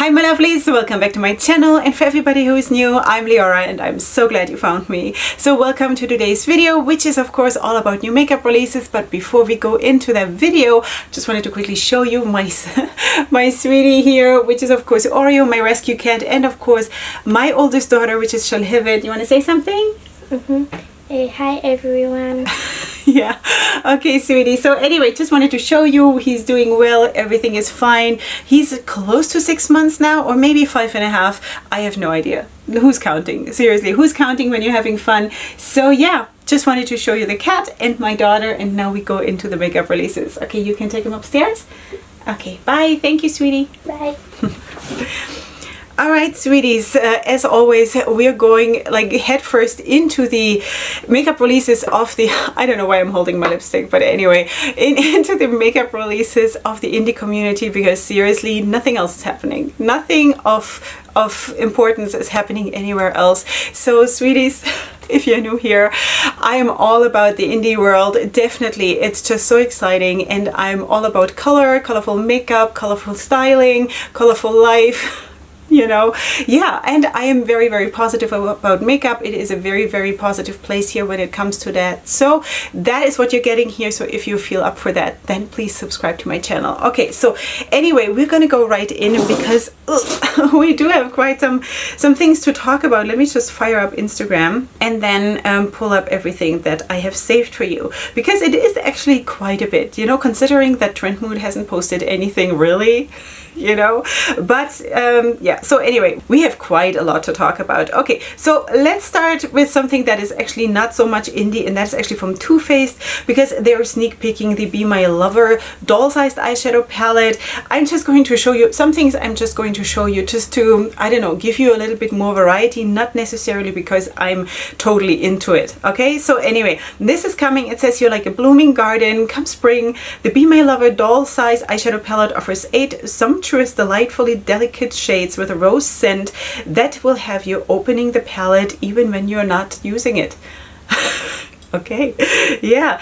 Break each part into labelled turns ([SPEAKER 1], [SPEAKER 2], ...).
[SPEAKER 1] Hi my lovelies, welcome back to my channel, and for everybody who is new, I'm Leora and I'm so glad you found me. So welcome to today's video, which is of course all about new makeup releases. But before we go into that video, just wanted to quickly show you my my sweetie here, which is of course Oreo, my rescue cat, and of course my oldest daughter, which is Shalhivet. You want to say something?
[SPEAKER 2] Hey, hi everyone.
[SPEAKER 1] Yeah, okay sweetie, so anyway, just wanted to show you he's doing well, everything is fine. He's close to 6 months now, or maybe 5.5. I have no idea. Who's counting? Seriously, who's counting when you're having fun? So yeah, just wanted to show you the cat and my daughter, and now we go into the makeup releases. Okay, you can take him upstairs. Okay, bye. Thank you, sweetie.
[SPEAKER 2] Bye.
[SPEAKER 1] Alright sweeties, as always we're going like head first into the makeup releases of the, I don't know why I'm holding my lipstick, but anyway, into the makeup releases of the indie community, because seriously nothing else is happening. Nothing of importance is happening anywhere else. So sweeties, if you're new here, I am all about the indie world. Definitely, it's just so exciting, and I'm all about color, colorful makeup, colorful styling, colorful life. You know, yeah, and I am very, very positive about makeup. It is a very, very positive place here when it comes to that. So that is what you're getting here. So if you feel up for that, then please subscribe to my channel. Okay, so anyway, we're gonna go right in because we do have quite some things to talk about. Let me just fire up Instagram and then pull up everything that I have saved for you, because it is actually quite a bit, you know, considering that Trend Mood hasn't posted anything really, you know, but yeah, so anyway, we have quite a lot to talk about. Okay, so let's start with something that is actually not so much indie, and that's actually from Too Faced, because they're sneak peeking the Be My Lover doll-sized eyeshadow palette. I'm just going to show you some things. I'm just going to show you just to, I don't know, give you a little bit more variety, not necessarily because I'm totally into it. Okay, so anyway, this is coming. It says here, like a blooming garden come spring, the Be My Lover doll-sized eyeshadow palette offers 8 sumptuous, delightfully delicate shades with a rose scent that will have you opening the palette even when you're not using it. Okay, yeah,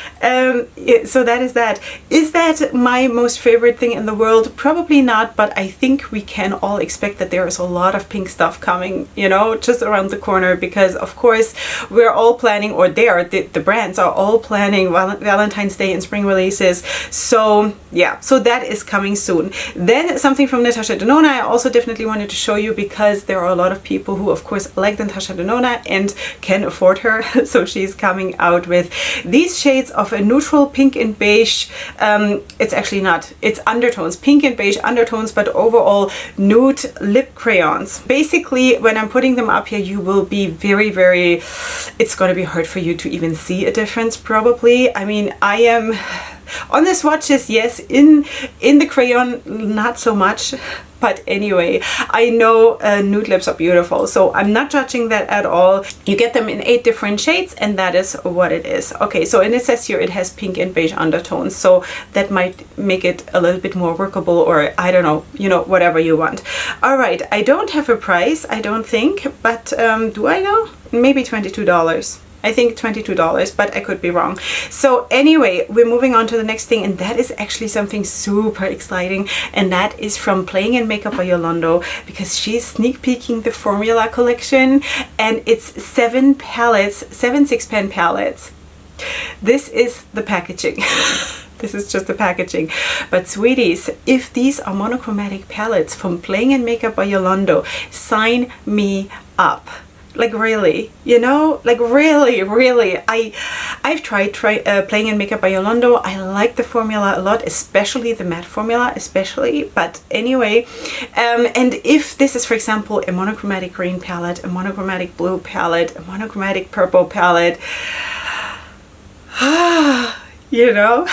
[SPEAKER 1] so that is that. Is that my most favorite thing in the world? Probably not, but I think we can all expect that there is a lot of pink stuff coming, you know, just around the corner, because of course we're all planning, or the brands are all planning Valentine's Day and spring releases. So yeah, so that is coming soon. Then something from Natasha Denona I also definitely wanted to show you, because there are a lot of people who of course like Natasha Denona and can afford her. So she's coming out with these shades of a neutral pink and beige. It's actually not, it's undertones, pink and beige undertones, but overall nude lip crayons. Basically, when I'm putting them up here, you will be very, very, it's going to be hard for you to even see a difference probably. I mean, I am on the swatches, yes, in the crayon not so much, but anyway, I know nude lips are beautiful, so I'm not judging that at all. You get them in 8 different shades, and that is what it is. Okay, so and it says here it has pink and beige undertones, so that might make it a little bit more workable, or I don't know, you know, whatever you want. All right, I don't have a price, I don't think, but do I know? Maybe $22. I think $22, but I could be wrong. So anyway, we're moving on to the next thing, and that is actually something super exciting, and that is from Playing in Makeup by Yolanda, because she's sneak peeking the Formula collection, and it's 7 palettes, 7 6-pan palettes. This is the packaging. This is just the packaging. But sweeties, if these are monochromatic palettes from Playing in Makeup by Yolanda, sign me up. Like really, you know, like really, I've tried Playing in Makeup by Yolanda. I like the formula a lot, especially the matte formula, especially. But anyway, and if this is, for example, a monochromatic green palette, a monochromatic blue palette, a monochromatic purple palette, you know,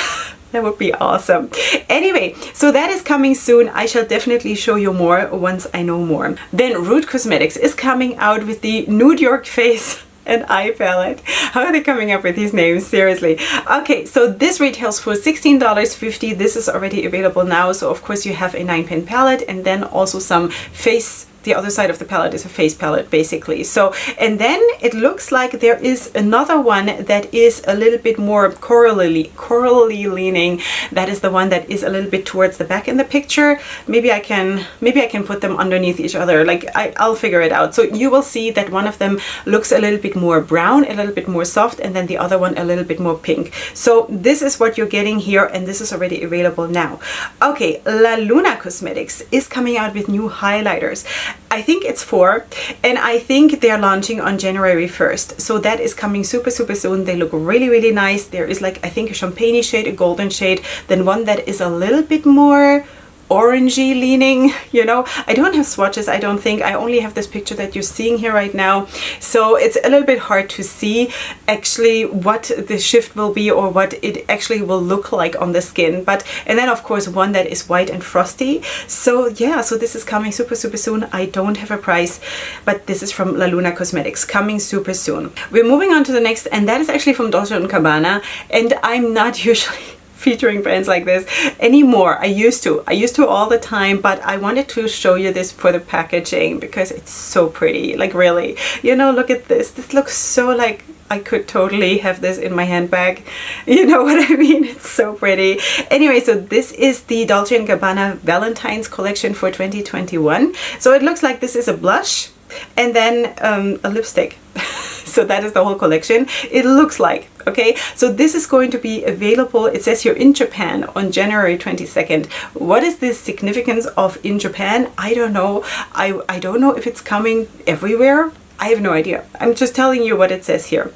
[SPEAKER 1] that would be awesome. Anyway, so that is coming soon. I shall definitely show you more once I know more. Then Rude Cosmetics is coming out with the Nude York Face and Eye Palette. How are they coming up with these names? Seriously. Okay, so this retails for $16.50. This is already available now. So of course you have a 9-pan palette, and then also some face the other side of the palette is a face palette basically. So, and then it looks like there is another one that is a little bit more corally leaning. That is the one that is a little bit towards the back in the picture. Maybe I can put them underneath each other. Like I'll figure it out. So you will see that one of them looks a little bit more brown, a little bit more soft, and then the other one a little bit more pink. So this is what you're getting here, and this is already available now. Okay, La Luna Cosmetics is coming out with new highlighters. I think it's 4, and I think they're launching on January 1st. So that is coming super soon. They look really nice. There is like, I think, a champagne shade, a golden shade, then one that is a little bit more orangey leaning, you know. I don't have swatches, I don't think. I only have this picture that you're seeing here right now, so it's a little bit hard to see actually what the shift will be or what it actually will look like on the skin. But and then of course one that is white and frosty. So yeah, so this is coming super soon. I don't have a price, but this is from La Luna Cosmetics, coming super soon. We're moving on to the next, and that is actually from Dawson Cabana, and I'm not usually featuring brands like this anymore. I used to all the time, but I wanted to show you this for the packaging because it's so pretty. Like really, you know, look at this. This looks so like I could totally have this in my handbag. You know what I mean? It's so pretty. Anyway, so this is the Dolce & Gabbana Valentine's collection for 2021. So it looks like this is a blush and then a lipstick. So that is the whole collection. It looks like, okay? So this is going to be available, it says here, in Japan on January 22nd. What is the significance of in Japan? I don't know. I don't know if it's coming everywhere. I have no idea. I'm just telling you what it says here.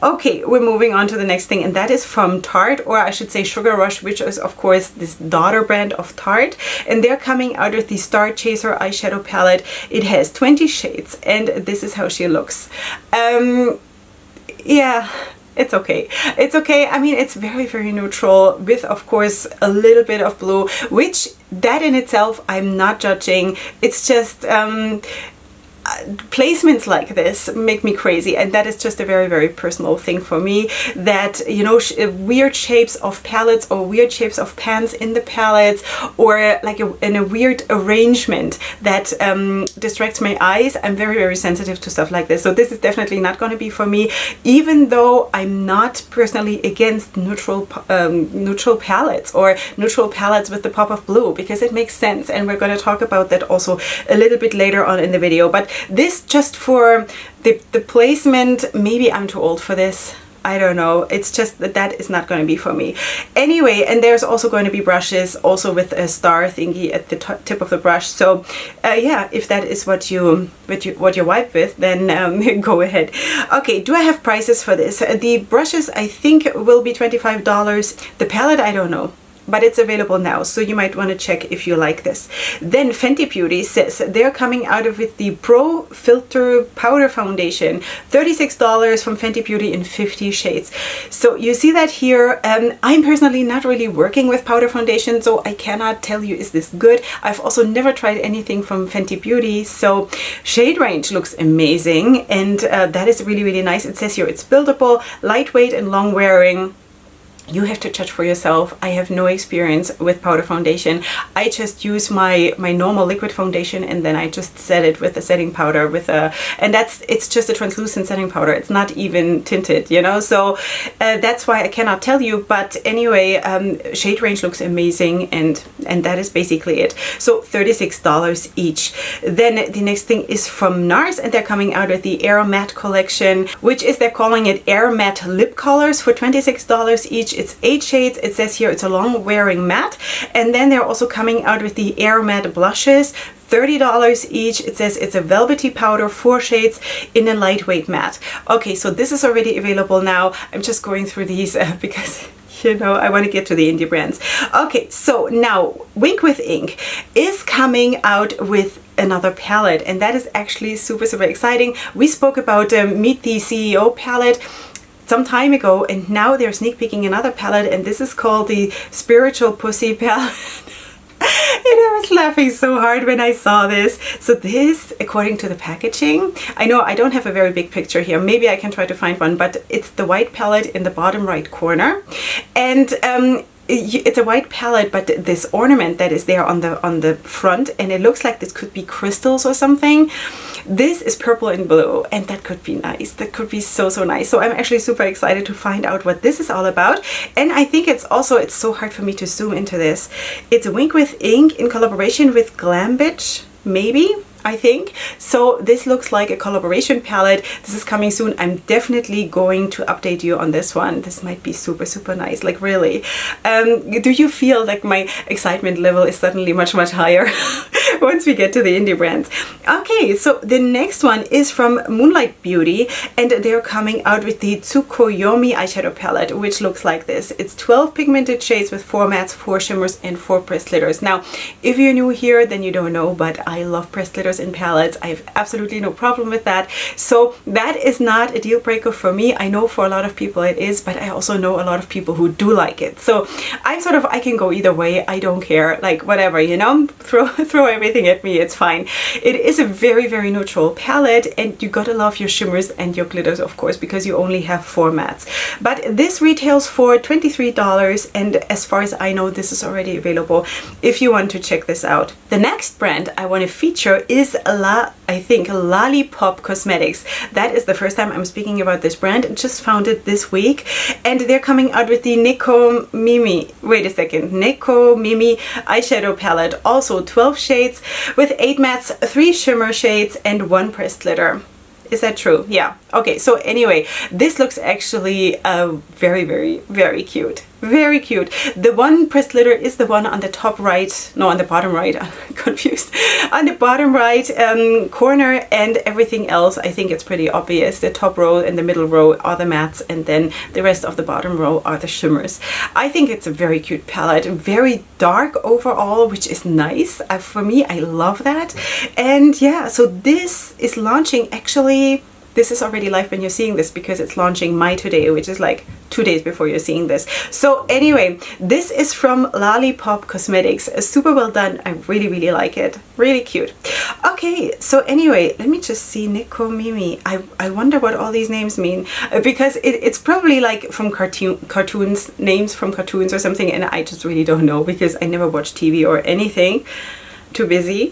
[SPEAKER 1] Okay, we're moving on to the next thing, and that is from Tarte, or I should say Sugar Rush, which is of course this daughter brand of Tarte, and they're coming out with the Star Chaser eyeshadow palette. It has 20 shades, and this is how she looks. Yeah, it's okay. It's okay. I mean, it's very neutral with, of course, a little bit of blue, which that in itself I'm not judging. It's just placements like this make me crazy, and that is just a very personal thing for me, that, you know, weird shapes of palettes or weird shapes of pans in the palettes, or like in a weird arrangement that distracts my eyes. I'm very sensitive to stuff like this, so this is definitely not going to be for me, even though I'm not personally against neutral palettes or neutral palettes with the pop of blue, because it makes sense, and we're going to talk about that also a little bit later on in the video. But this, just for the placement, maybe I'm too old for this. I don't know. It's just that is not going to be for me. Anyway, and there's also going to be brushes also with a star thingy at the tip of the brush. So yeah, if that is what you wipe with, then go ahead. Okay, do I have prices for this? The brushes I think will be $25. The palette, I don't know, but it's available now, so you might want to check if you like this. Then Fenty Beauty says they're coming out with the Pro Filter Powder Foundation, $36 from Fenty Beauty in 50 shades. So you see that here. I'm personally not really working with powder foundation, so I cannot tell you is this good. I've also never tried anything from Fenty Beauty, so shade range looks amazing, and that is really nice. It says here it's buildable, lightweight, and long wearing. You have to judge for yourself. I have no experience with powder foundation. I just use my normal liquid foundation, and then I just set it with a setting powder and it's just a translucent setting powder. It's not even tinted, you know, so that's why I cannot tell you. But anyway, shade range looks amazing, and that is basically it. So $36 each. Then the next thing is from Nars, and they're coming out with the Air Matte collection, which is, they're calling it Air Matte Lip Colors for $26 each. It's 8 shades. It says here it's a long wearing matte, and then they're also coming out with the Air Matte blushes, $30 each. It says it's a velvety powder, 4 shades in a lightweight matte. Okay, so this is already available now. I'm just going through these because, you know, I want to get to the indie brands. Okay, so now Wink with Ink is coming out with another palette, and that is actually super exciting. We spoke about Meet the CEO palette some time ago, and now they're sneak peeking another palette, and this is called the Spiritual Pussy palette. And I was laughing so hard when I saw this. So this, according to the packaging, I know I don't have a very big picture here, maybe I can try to find one, but it's the white palette in the bottom right corner, and it's a white palette, but this ornament that is there on the front, and it looks like this could be crystals or something. This is purple and blue, and that could be nice. That could be so nice. So I'm actually super excited to find out what this is all about. And I think it's so hard for me to zoom into this. It's Wink with Ink in collaboration with Glambitch, maybe, I think. So this looks like a collaboration palette. This is coming soon. I'm definitely going to update you on this one. This might be super nice, like really. Do you feel like my excitement level is suddenly much higher once we get to the indie brands? Okay, so the next one is from Moonlight Beauty, and they're coming out with the Tsukoyomi eyeshadow palette, which looks like this. It's 12 pigmented shades with 4 mattes, 4 shimmers, and 4 pressed glitters. Now, if you're new here, then you don't know, but I love pressed glitters in palettes. I have absolutely no problem with that. So that is not a deal breaker for me. I know for a lot of people it is, but I also know a lot of people who do like it. So I can go either way. I don't care, like whatever, you know, throw everything at me, it's fine. It is a very neutral palette, and you gotta love your shimmers and your glitters, of course, because you only have 4 mattes. But this retails for $23, and as far as I know, this is already available if you want to check this out. The next brand I want to feature is Lollipop Cosmetics. That is the first time I'm speaking about this brand. Just found it this week, and they're coming out with the Nekomimi eyeshadow palette. Also 12 shades with 8 mattes, 3 shimmer shades, and 1 pressed glitter. Is that true? Yeah. Okay, so anyway, this looks actually very cute. Very cute. The one pressed glitter is the one on the top right, no, on the bottom right, I'm confused. On the bottom right corner, and everything else, I think it's pretty obvious. The top row and the middle row are the mattes, and then the rest of the bottom row are the shimmers. I think it's a very cute palette, very dark overall, which is nice. For me, I love that. And yeah, so this is launching actually. This is already live when you're seeing this, because it's launching today, which is like 2 days before you're seeing this. So anyway, this is from Lollipop Cosmetics. Super well done. I really like it. Really cute. Okay, so anyway, let me just see Nekomimi. I wonder what all these names mean, because it's probably like from cartoons, names from cartoons or something, and I just really don't know, because I never watch TV or anything. Too busy.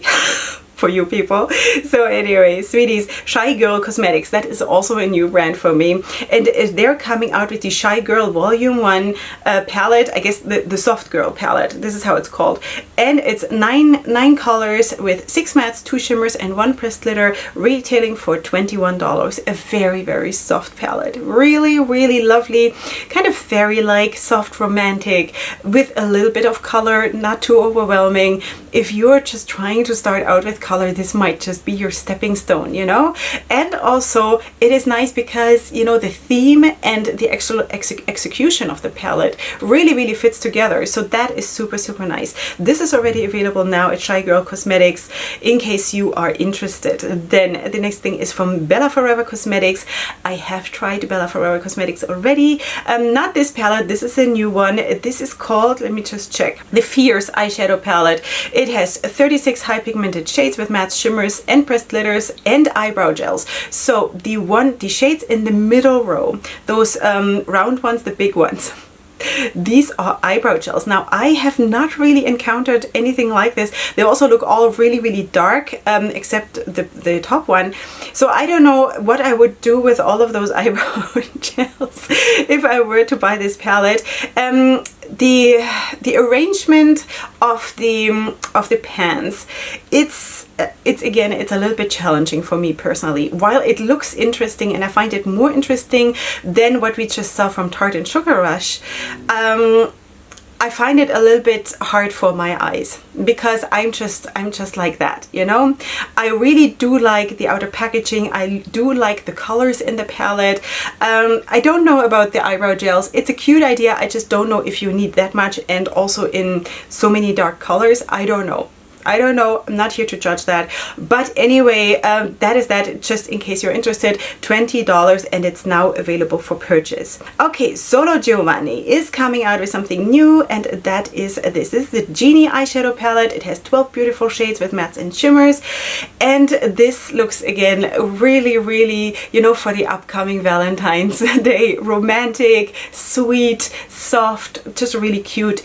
[SPEAKER 1] For you people. So anyway, sweeties, Shy Girl Cosmetics, that is also a new brand for me, and they're coming out with the Shy Girl Volume 1 palette, I guess the Soft Girl palette, this is how it's called, and it's nine colors with 6 mattes, 2 shimmers, and 1 pressed glitter, retailing for $21. A very soft palette, really lovely, kind of fairy-like, soft, romantic, with a little bit of color, not too overwhelming. If you're just trying to start out with color, this might just be your stepping stone, you know. And also it is nice because, you know, the theme and the actual execution of the palette really fits together. So that is super nice. This is already available now at Shy Girl Cosmetics in case you are interested. Then the next thing is from Bella Forever Cosmetics. I have tried Bella Forever Cosmetics already. Not this palette, this is a new one. This is called, let me just check, the Fierce eyeshadow palette. It has 36 high pigmented shades with matte shimmers and pressed glitters and eyebrow gels. So the shades in the middle row, those round ones, the big ones, these are eyebrow gels. Now, I have not really encountered anything like this. They also look all really dark, except the top one. So I don't know what I would do with all of those eyebrow gels if I were to buy this palette. The arrangement of the pans, it's again, it's a little bit challenging for me personally. While it looks interesting, and I find it more interesting than what we just saw from Tarte and Sugar Rush, I find it a little bit hard for my eyes, because I'm just like that, you know. I really do like the outer packaging. I do like the colors in the palette. I don't know about the eyebrow gels. It's a cute idea. I just don't know if you need that much, and also in so many dark colors. I don't know. I don't know. I'm not here to judge that. But anyway, that is that, just in case you're interested. $20, and it's now available for purchase. Okay, Solo Giovanni is coming out with something new, and that is this. This is the Genie eyeshadow palette. It has 12 beautiful shades with mattes and shimmers. And this looks, again, really, really, you know, for the upcoming Valentine's Day. Romantic, sweet, soft, just really cute.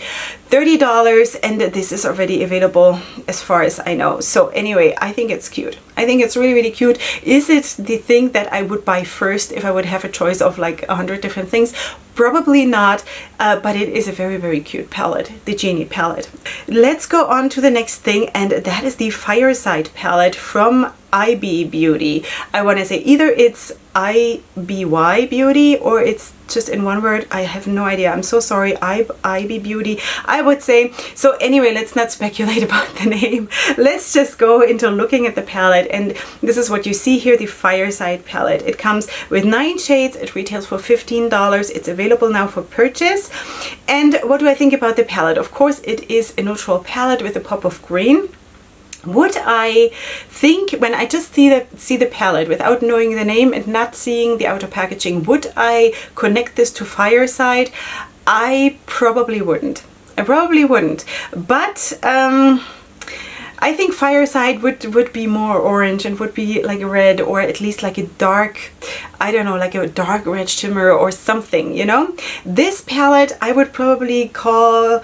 [SPEAKER 1] $30, and this is already available as far as I know. So anyway, I think it's cute. I think it's really, really cute. Is it the thing that I would buy first if I would have a choice of like 100 different things? Probably not, but it is a very, very cute palette, the Genie palette. Let's go on to the next thing, and that is the Fireside palette from Eva Beauty. I want to say either it's Eva Beauty or it's just in one word. I have no idea. I'm so sorry. Eva Beauty, I would say. So anyway, let's not speculate about the name. Let's just go into looking at the palette, and this is what you see here, the Fireside palette. It comes with 9 shades. It retails for $15. It's available now for purchase. And what do I think about the palette? Of course, it is a neutral palette with a pop of green. Would I think, when I just see the palette without knowing the name and not seeing the outer packaging, would I connect this to Fireside? I probably wouldn't. I probably wouldn't. But I think Fireside would be more orange and would be like a red, or at least like a dark, I don't know, like a dark red shimmer or something, you know? This palette I would probably call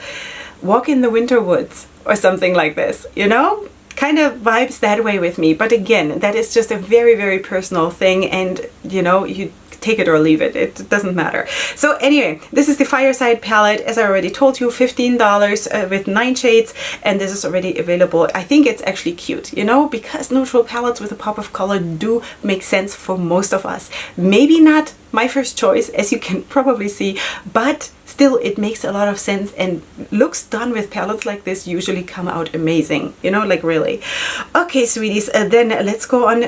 [SPEAKER 1] Walk in the Winter Woods or something like this, you know? Kind of vibes that way with me. But again, that is just a very, very personal thing, and you know, you take it or leave it. It doesn't matter. So anyway, this is the Fireside palette. As I already told you, $15 with 9 shades, and this is already available. I think it's actually cute, you know, because neutral palettes with a pop of color do make sense for most of us. Maybe not my first choice, as you can probably see, but still it makes a lot of sense, and looks done with palettes like this usually come out amazing, you know, like really. Okay, sweeties, then let's go on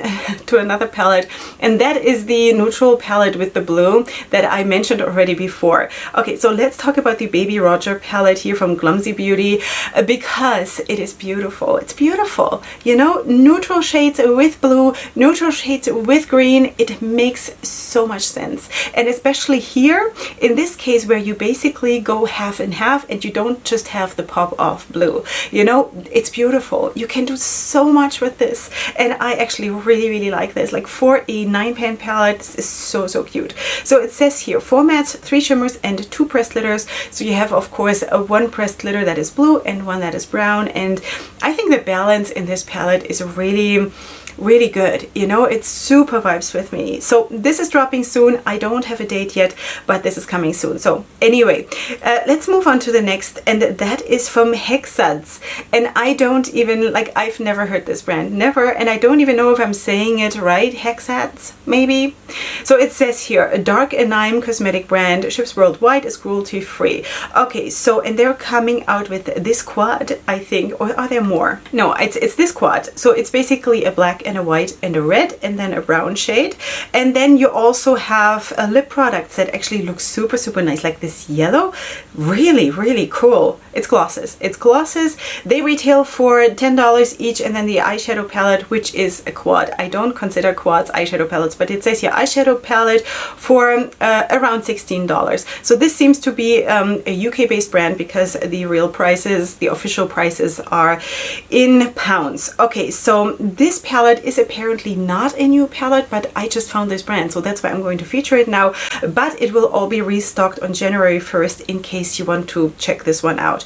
[SPEAKER 1] to another palette, and that is the neutral palette with the blue that I mentioned already before. Okay, so let's talk about the Baby Roger palette here from Glumsy Beauty, because it is beautiful. It's beautiful, you know, neutral shades with blue, neutral shades with green. It makes so much sense. And especially here in this case, where you basically go half and half and you don't just have the pop of blue, you know, it's beautiful. You can do so much with this, and I actually really, really like this. Like for a 9-pan palette, this is so, so cute. So it says here 4 mattes, 3 shimmers, and 2 pressed glitters. So you have, of course, a 1 pressed glitter that is blue and 1 that is brown, and I think the balance in this palette is really, really good. You know, it's super vibes with me. So this is dropping soon. I don't have a date yet, but this is coming soon. So anyway, let's move on to the next, and that is from Hexad. And I don't even, like, I've never heard this brand, never, and I don't even know if I'm saying it right. Hexad, maybe. So it says here, a dark anime cosmetic brand, ships worldwide, is cruelty free. Okay, so, and they're coming out with this quad, I think, or are there more? No, it's this quad. So it's basically a black and a white and a red and then a brown shade, and then you also have lip products that actually look super, super nice, like this yellow. Really, really cool. It's glosses. It's glosses. They retail for $10 each, and then the eyeshadow palette, which is a quad. I don't consider quads eyeshadow palettes, but it says here eyeshadow palette for around $16. So this seems to be a UK based brand, because the real prices, the official prices, are in pounds. Okay, so this palette is apparently not a new palette, but I just found this brand, so that's why I'm going to feature it now. But it will all be restocked on January 1st in case you want to check this one out.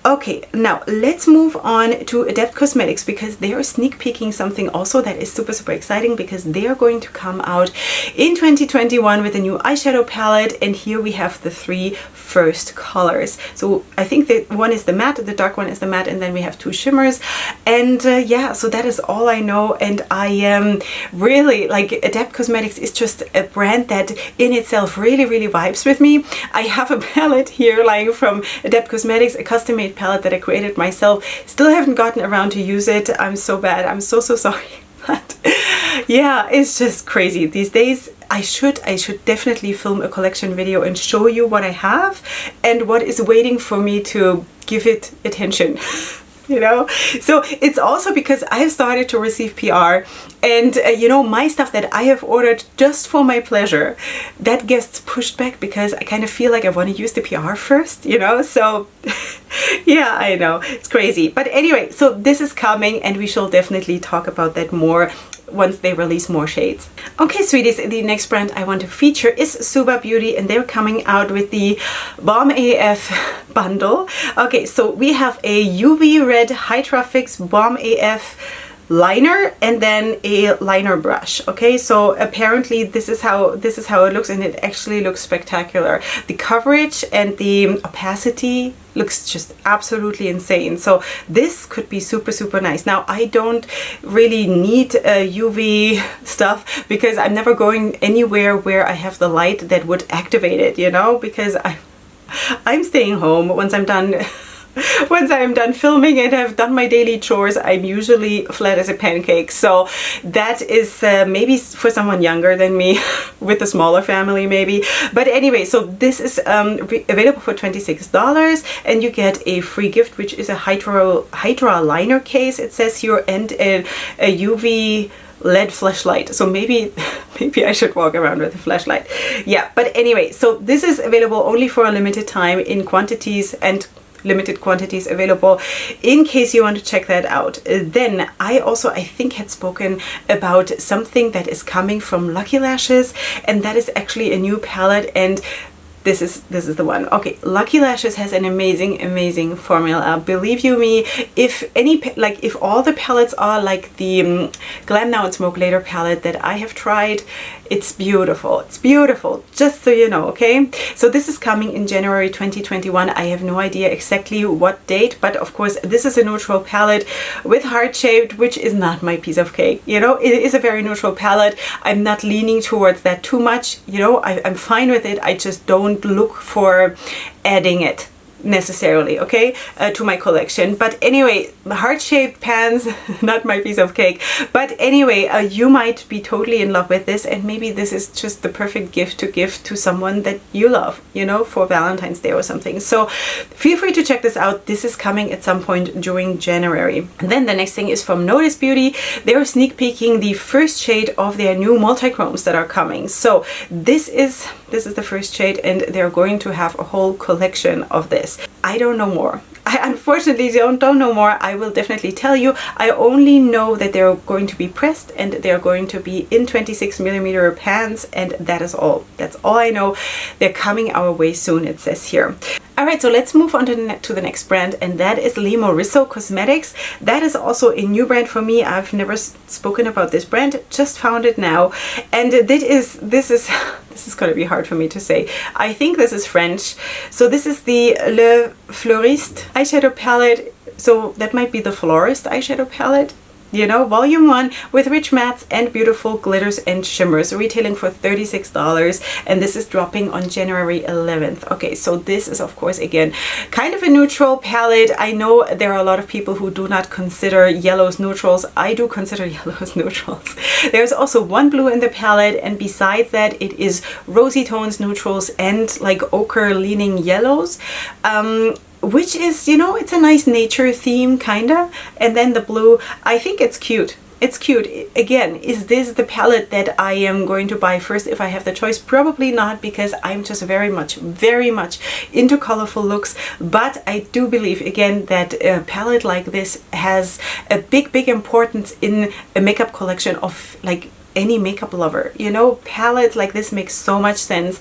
[SPEAKER 1] Okay, now let's move on to Adept Cosmetics, because they are sneak peeking something also that is super, super exciting, because they are going to come out in 2021 with a new eyeshadow palette, and here we have the 3 first colors. So I think that one is the matte, the dark one is the matte, and then we have 2 shimmers. And yeah, so that is all I know, and I am really, like, Adept Cosmetics is just a brand that in itself really, really vibes with me. I have a palette here lying from Adept Cosmetics, a custom made palette that I created myself. Still haven't gotten around to use it. I'm so bad. I'm so, so sorry. But yeah, it's just crazy these days. I should definitely film a collection video and show you what I have and what is waiting for me to give it attention. you know. So it's also because I've started to receive PR, and you know, my stuff that I have ordered just for my pleasure, that gets pushed back because I kind of feel like I want to use the PR first, you know. So yeah, I know, it's crazy. But anyway, so this is coming, and we shall definitely talk about that more once they release more shades. Okay, sweeties, the next brand I want to feature is Eva Beauty, and they're coming out with the Bomb AF bundle. Okay, so we have a UV Red Hydra Fix Bomb AF liner and then a liner brush. Okay, so apparently this is how it looks, and it actually looks spectacular. The coverage and the opacity looks just absolutely insane. So this could be super nice. Now, I don't really need UV stuff because I'm never going anywhere where I have the light that would activate it, you know, because I'm staying home once I'm done. Once I'm done filming and have done my daily chores, I'm usually flat as a pancake. So that is maybe for someone younger than me with a smaller family maybe. But anyway, so this is available for $26, and you get a free gift, which is a Hydra liner case, it says here, and a UV LED flashlight. So maybe I should walk around with a flashlight. Yeah, but anyway, so this is available only for a limited time in quantities, and limited quantities available in case you want to check that out. Then I think had spoken about something that is coming from Lucky Lashes, and that is actually a new palette, and this is the one. Okay, Lucky Lashes has an amazing formula. Believe you me, if all the palettes are like the Glam Now and Smoke Later palette that I have tried, it's beautiful. It's beautiful, just so you know, okay? So this is coming in January 2021. I have no idea exactly what date, but of course this is a neutral palette with heart shaped, which is not my piece of cake, you know. It is a very neutral palette. I'm not leaning towards that too much, you know. I'm fine with it. I just don't look for adding it necessarily, okay, to my collection. But anyway, heart-shaped pans, not my piece of cake. But anyway, you might be totally in love with this, and maybe this is just the perfect gift to give to someone that you love, you know, for Valentine's Day or something. So feel free to check this out. This is coming at some point during January. And then the next thing is from Nude Beauty. They're sneak peeking the first shade of their new multichromes that are coming. So this is the first shade, and they're going to have a whole collection of this. I don't know more. I unfortunately don't know more. I will definitely tell you. I only know that they're going to be pressed, and they're going to be in 26mm pans, and that is all. That's all I know. They're coming our way soon, it says here. Alright, so let's move on to the next brand, and that is Limorisso Cosmetics. That is also a new brand for me. I've never spoken about this brand, just found it now. And this is going to be hard for me to say. I think this is French. So this is the Le Fleuriste eyeshadow palette. So that might be the Florist eyeshadow palette. You know, volume 1 with rich mattes and beautiful glitters and shimmers, retailing for $36, and this is dropping on January 11th. Okay, so this is of course again kind of a neutral palette. I know there are a lot of people who do not consider yellows neutrals. I do consider yellows neutrals. There's also one blue in the palette, and besides that it is rosy tones, neutrals, and like ochre leaning yellows. Which is, you know, it's a nice nature theme, kinda. And then the blue, I think it's cute. It's cute. Again, is this the palette that I am going to buy first if I have the choice? Probably not, because I'm just very much into colorful looks. But I do believe, again, that a palette like this has a big importance in a makeup collection of like any makeup lover, you know. Palettes like this make so much sense.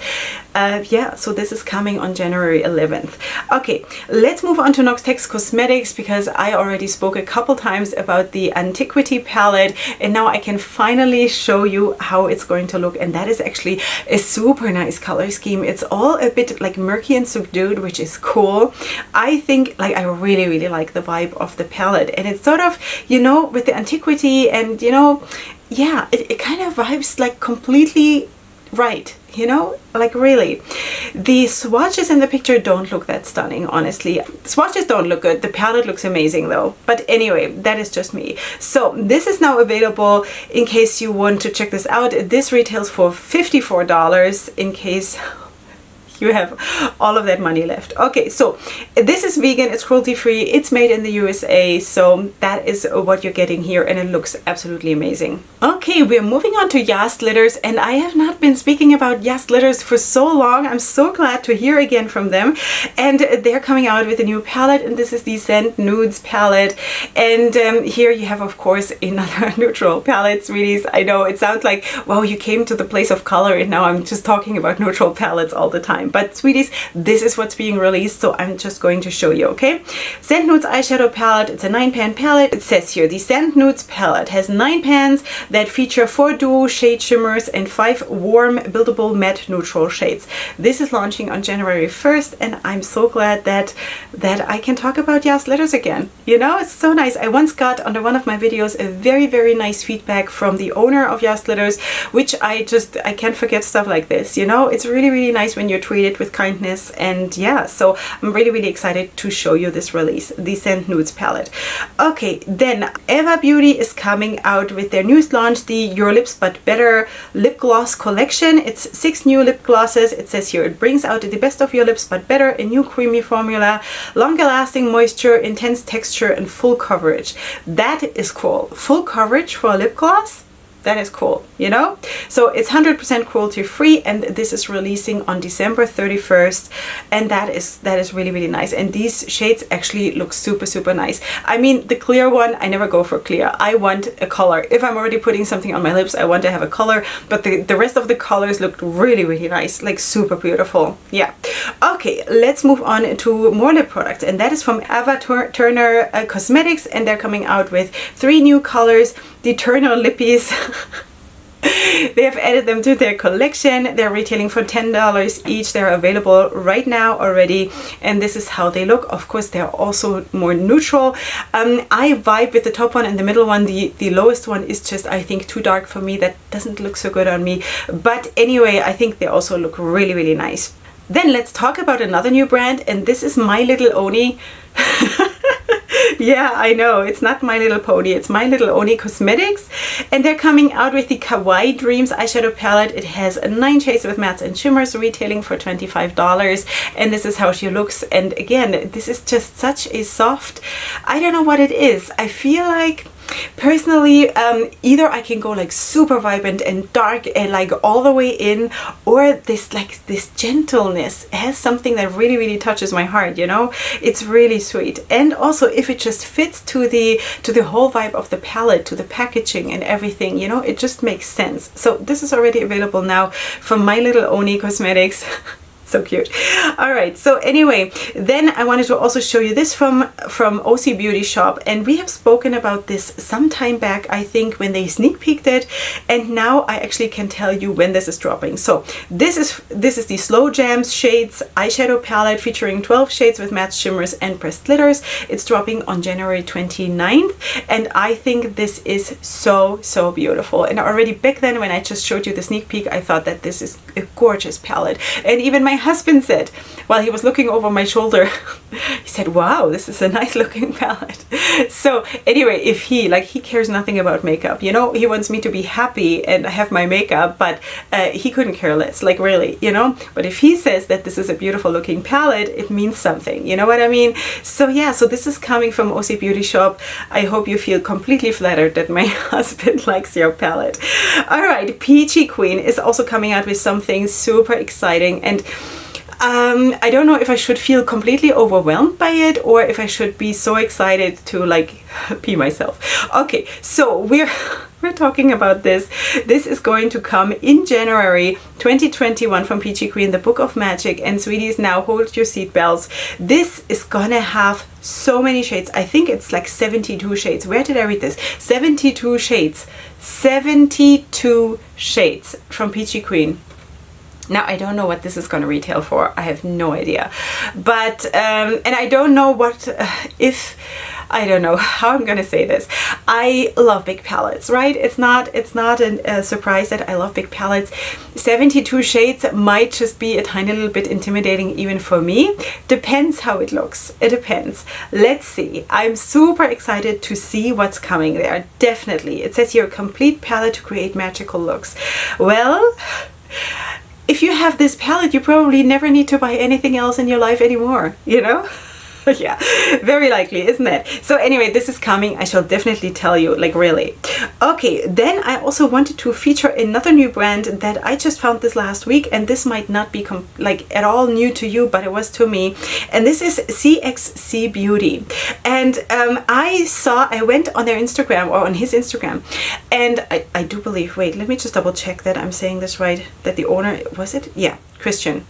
[SPEAKER 1] Yeah, so this is coming on January 11th. Okay, let's move on to Noxtex Cosmetics, because I already spoke a couple times about the Antiquity palette, and now I can finally show you how it's going to look. And that is actually a super nice color scheme. It's all a bit like murky and subdued, which is cool. I think, like, I really like the vibe of the palette, and it's sort of, you know, with the Antiquity, and you know, yeah, it kind of vibes like completely right, you know, like really. The swatches in the picture don't look that stunning, honestly. Swatches don't look good. The palette looks amazing though. But anyway, that is just me. So this is now available in case you want to check this out. This retails for $54 in case you have all of that money left. Okay, so this is vegan, it's cruelty free, it's made in the USA, so that is what you're getting here, and it looks absolutely amazing. Okay, we're moving on to Yas Glitters, and I have not been speaking about Yas Glitters for so long. I'm so glad to hear again from them, and they're coming out with a new palette, and this is the Scent Nudes palette. And here you have, of course, another neutral palette, sweeties. I know it sounds like, wow, you came to the place of color and now I'm just talking about neutral palettes all the time. But sweeties, this is what's being released, so I'm just going to show you, okay? Scent Nudes eyeshadow palette. It's a 9-pan palette. It says here, the Scent Nudes palette has 9 pans that feature 4 duo shade shimmers and 5 warm buildable matte neutral shades. This is launching on January 1st, and I'm so glad that I can talk about Yas Glitters again. You know, it's so nice. I once got under one of my videos a very nice feedback from the owner of Yas Glitters, which I can't forget stuff like this. You know, it's really nice when you're treated with kindness. And yeah, so I'm really excited to show you this release, the Scent Nudes palette. Okay, then Eva Beauty is coming out with their newest launch, the Your Lips But Better lip gloss collection. It's 6 new lip glosses. It says here, it brings out the best of your lips but better, a new creamy formula, longer lasting moisture, intense texture, and full coverage. That is cool. Full coverage for a lip gloss? That is cool, you know? So it's 100% cruelty free, and this is releasing on December 31st, and that is really nice. And these shades actually look super nice. I mean, the clear one, I never go for clear. I want a color. If I'm already putting something on my lips, I want to have a color, but the rest of the colors looked really nice, like super beautiful. Yeah. Okay, let's move on to more lip products, and that is from Eva Turner Cosmetics, and they're coming out with 3 new colors. The Turner Lippies. They have added them to their collection. They're retailing for $10 each. They're available right now already, and this is how they look. Of course, they're also more neutral. I vibe with the top one and the middle one. The lowest one is just, I think, too dark for me. That doesn't look so good on me. But anyway, I think they also look really nice. Then let's talk about another new brand, and this is My Little Oni. Yeah, I know, it's not My Little Pony, it's My Little Oni Cosmetics, and they're coming out with the Kawaii Dreams eyeshadow palette. It has 9 shades with mattes and shimmers, retailing for $25, and this is how she looks. And again, this is just such a soft, I don't know what it is. I feel like personally, either I can go like super vibrant and dark and like all the way in, or this gentleness has something that really touches my heart, you know? It's really sweet. And also, if it just fits to the whole vibe of the palette, to the packaging and everything, you know, it just makes sense. So this is already available now from My Little Oni Cosmetics. So cute. All right, so anyway, then I wanted to also show you this from OC Beauty Shop, and we have spoken about this some time back, I think, when they sneak peeked it, and now I actually can tell you when this is dropping. So this is the Slow Jamz Shades eyeshadow palette featuring 12 shades with matte shimmers and pressed glitters. It's dropping on January 29th, and I think this is so beautiful. And already back then, when I just showed you the sneak peek, I thought that this is a gorgeous palette. And even my husband said, while he was looking over my shoulder, he said, wow, this is a nice looking palette. So anyway, if he cares nothing about makeup, you know, he wants me to be happy and have my makeup, but he couldn't care less, like really, you know. But if he says that this is a beautiful looking palette, it means something, you know what I mean? So yeah, so this is coming from OC Beauty Shop. I hope you feel completely flattered that my husband likes your palette. All right, Peachy Queen is also coming out with something super exciting, and I don't know if I should feel completely overwhelmed by it or if I should be so excited to like pee myself. Okay, so we're talking about this. This is going to come in January 2021 from Peachy Queen, the Book of Magic. And sweeties, now hold your seatbelts. This is gonna have so many shades. I think it's like 72 shades. Where did I read this? 72 shades. 72 shades from Peachy Queen. Now, I don't know what this is going to retail for. I have no idea. But, and I don't know what, I don't know how I'm going to say this. I love big palettes, right? It's not a surprise that I love big palettes. 72 shades might just be a tiny little bit intimidating even for me. Depends how it looks. It depends. Let's see. I'm super excited to see what's coming there. Definitely. It says here, a complete palette to create magical looks. Well, if you have this palette, you probably never need to buy anything else in your life anymore, you know? Yeah, very likely, isn't it? So anyway, this is coming. I shall definitely tell you, like, really. Okay, then I also wanted to feature another new brand that I just found this last week, and this might not be like at all new to you, but it was to me. And this is CXC Beauty. And I went on their Instagram, or on his Instagram, and I do believe, wait, let me just double check that I'm saying this right, that the owner, was it? Yeah, Christian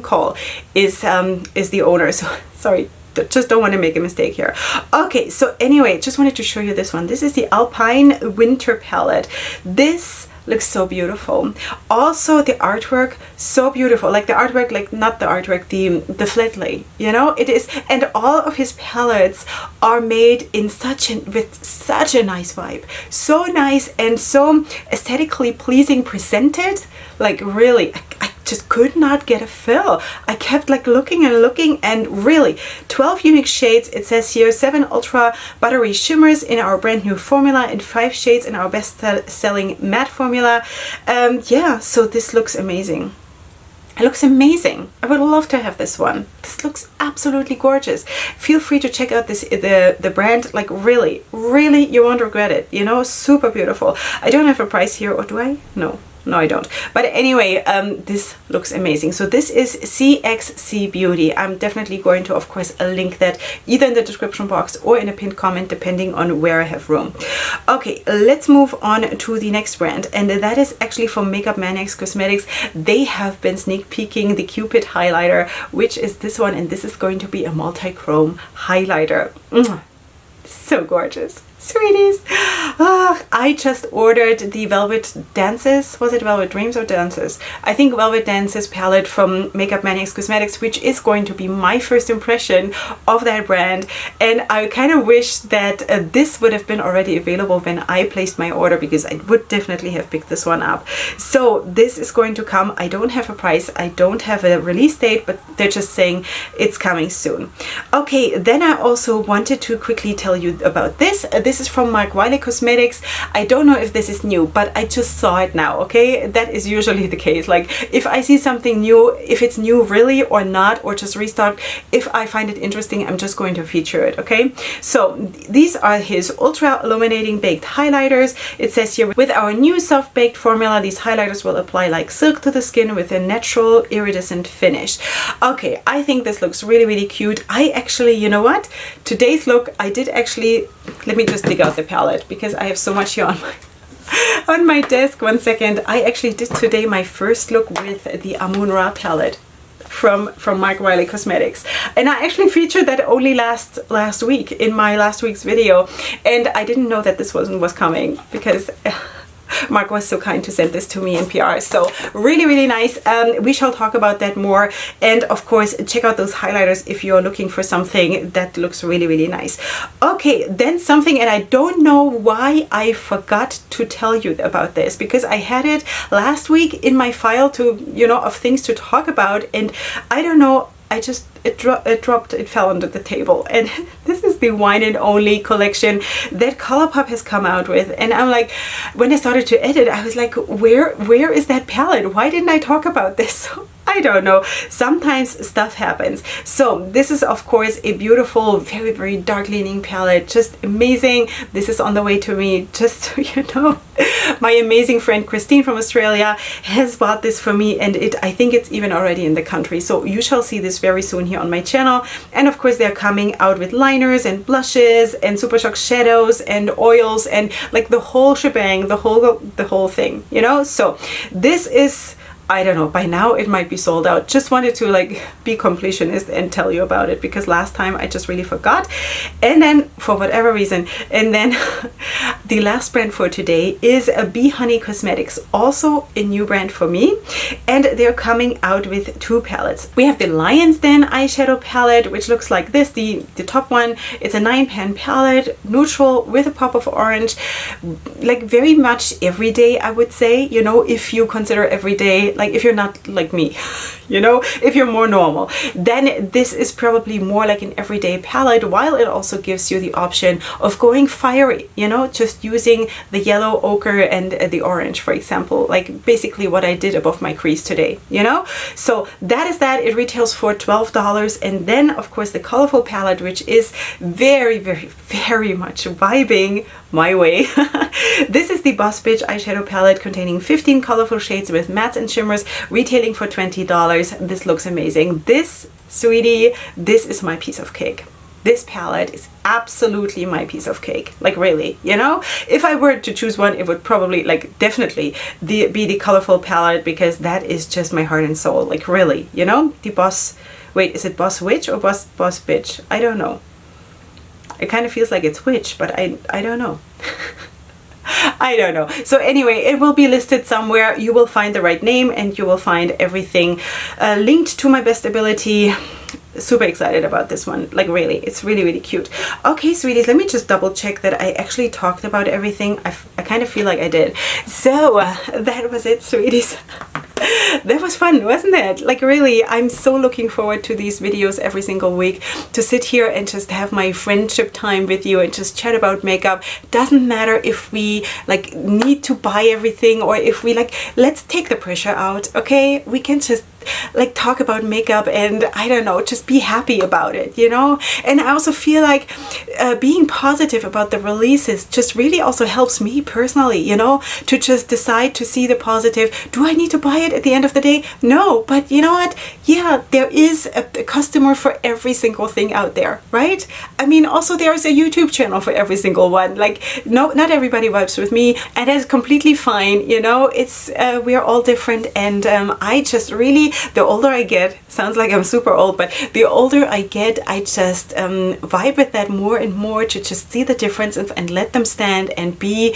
[SPEAKER 1] Cole is the owner. So sorry, just don't want to make a mistake here. Okay, so anyway, just wanted to show you this one. This is the Alpine Winter Palette. This looks so beautiful. Also the artwork, so beautiful. Like the artwork, like not the artwork, the flat lay, you know, it is. And all of his palettes are made in with such a nice vibe. So nice and so aesthetically pleasing presented. Like really, I just could not get a fill. I kept like looking and looking, and really 12 unique shades. It says here 7 ultra buttery shimmers in our brand new formula and 5 shades in our best selling matte formula. Yeah, so this looks amazing. It looks amazing. I would love to have this one. This looks absolutely gorgeous. Feel free to check out the brand. Like really, really, you won't regret it. You know, super beautiful. I don't have a price here, or do I? No, I don't. But anyway, this looks amazing. So this is CXC Beauty. I'm definitely going to, of course, link that either in the description box or in a pinned comment, depending on where I have room. Okay, let's move on to the next brand. And that is actually from Makeup Maniacs Cosmetics. They have been sneak peeking the Cupid highlighter, which is this one. And this is going to be a multi-chrome highlighter. So gorgeous. Sweeties. I just ordered the Velvet Dances. Was it Velvet Dreams or Dances? I think Velvet Dances palette from Makeup Maniacs Cosmetics, which is going to be my first impression of that brand. And I kind of wish that this would have been already available when I placed my order, because I would definitely have picked this one up. So this is going to come. I don't have a price. I don't have a release date, but they're just saying it's coming soon. Okay, then I also wanted to quickly tell you about this. This is from my Quali Cosmetics. I don't know if this is new, but I just saw it now, okay? That is usually the case. Like if I see something new, if it's new really or not, or just restocked, if I find it interesting, I'm just going to feature it, okay? So these are his ultra illuminating baked highlighters. It says here, with our new soft baked formula, these highlighters will apply like silk to the skin with a natural iridescent finish. Okay, I think this looks really, really cute. I actually, you know what? Today's look, I did actually, let me just dig out the palette because I have so much here on my desk. One second. I actually did today my first look with the Amun-Ra palette from my Quali Cosmetics, and I actually featured that only last week in my last week's video, and I didn't know that this was coming because Mark was so kind to send this to me in PR. So really, really nice. We shall talk about that more. And of course, check out those highlighters if you're looking for something that looks really, really nice. Okay, then something, and I don't know why I forgot to tell you about this, because I had it last week in my file to, you know, of things to talk about. And I don't know, it fell under the table. And this is the Wine and Only collection that Colourpop has come out with. And I'm like, when I started to edit, I was like, where is that palette? Why didn't I talk about this? I don't know. Sometimes stuff happens. So this is of course a beautiful, very, very dark leaning palette. Just amazing. This is on the way to me. Just so you know, my amazing friend Christine from Australia has bought this for me, and I think it's even already in the country. So you shall see this very soon here on my channel. And of course they're coming out with liners and blushes and Super Shock shadows and oils and like the whole shebang, the whole thing, you know. So this is, I don't know, by now it might be sold out. Just wanted to like be completionist and tell you about it, because last time I just really forgot, and then for whatever reason. And then the last brand for today is a Bee Honey Cosmetics, also a new brand for me, and they're coming out with 2 palettes. We have the Lion's Den eyeshadow palette, which looks like this. The top one, it's a 9-pan palette, neutral with a pop of orange, like very much everyday, I would say, you know, if you consider everyday Like if you're not like me, you know, if you're more normal, then this is probably more like an everyday palette, while it also gives you the option of going fiery, you know, just using the yellow, ochre and the orange, for example, like basically what I did above my crease today, you know. So that is that. It retails for $12. And then of course the colorful palette, which is very, very, very much vibing my way. This is the Boss Bitch eyeshadow palette containing 15 colorful shades with mattes and shimmers, retailing for $20. This looks amazing. This, sweetie, this is my piece of cake. This palette is absolutely my piece of cake. Like really, you know, if I were to choose one, it would probably like definitely be the colorful palette, because that is just my heart and soul. Like really, you know, the Boss, wait, is it Boss Witch or Boss Bitch? I don't know. It kind of feels like it's witch, but I don't know. I don't know. So anyway, it will be listed somewhere. You will find the right name and you will find everything linked to my best ability. Super excited about this one. Like really, it's really, really cute. Okay, sweeties, let me just double check that I actually talked about everything. I kind of feel like I did. So that was it, sweeties. That was fun, wasn't it? Like really, I'm so looking forward to these videos every single week, to sit here and just have my friendship time with you and just chat about makeup. Doesn't matter if we like need to buy everything, or if we like, let's take the pressure out, okay? We can just like talk about makeup and I don't know, just be happy about it, you know. And I also feel like being positive about the releases just really also helps me personally, you know, to just decide to see the positive. Do I need to buy it at the end of the day? No, but you know what, yeah, there is a customer for every single thing out there, right? I mean, also there's a YouTube channel for every single one. Like no, not everybody vibes with me, and that's completely fine, you know. It's we're all different, and I just really, the older I get, sounds like I'm super old, but the older I get, I just vibe with that more and more, to just see the difference and let them stand and be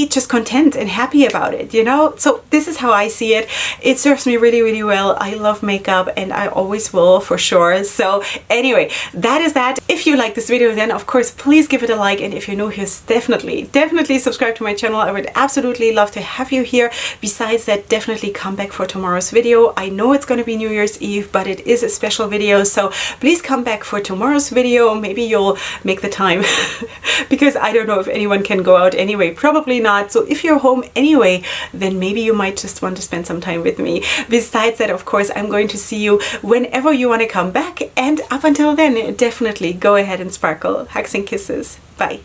[SPEAKER 1] just content and happy about it, you know. So this is how I see it. It serves me really, really well. I love makeup and I always will, for sure. So anyway, that is that. If you like this video, then of course please give it a like, and if you're new here, definitely subscribe to my channel. I would absolutely love to have you here. Besides that, definitely come back for tomorrow's video. I know it's going to be New Year's Eve, but it is a special video, so please come back for tomorrow's video. Maybe you'll make the time because I don't know if anyone can go out anyway, probably not. So if you're home anyway, then maybe you might just want to spend some time with me. Besides that, of course, I'm going to see you whenever you want to come back, and up until then, definitely go ahead and sparkle. Hugs and kisses. Bye.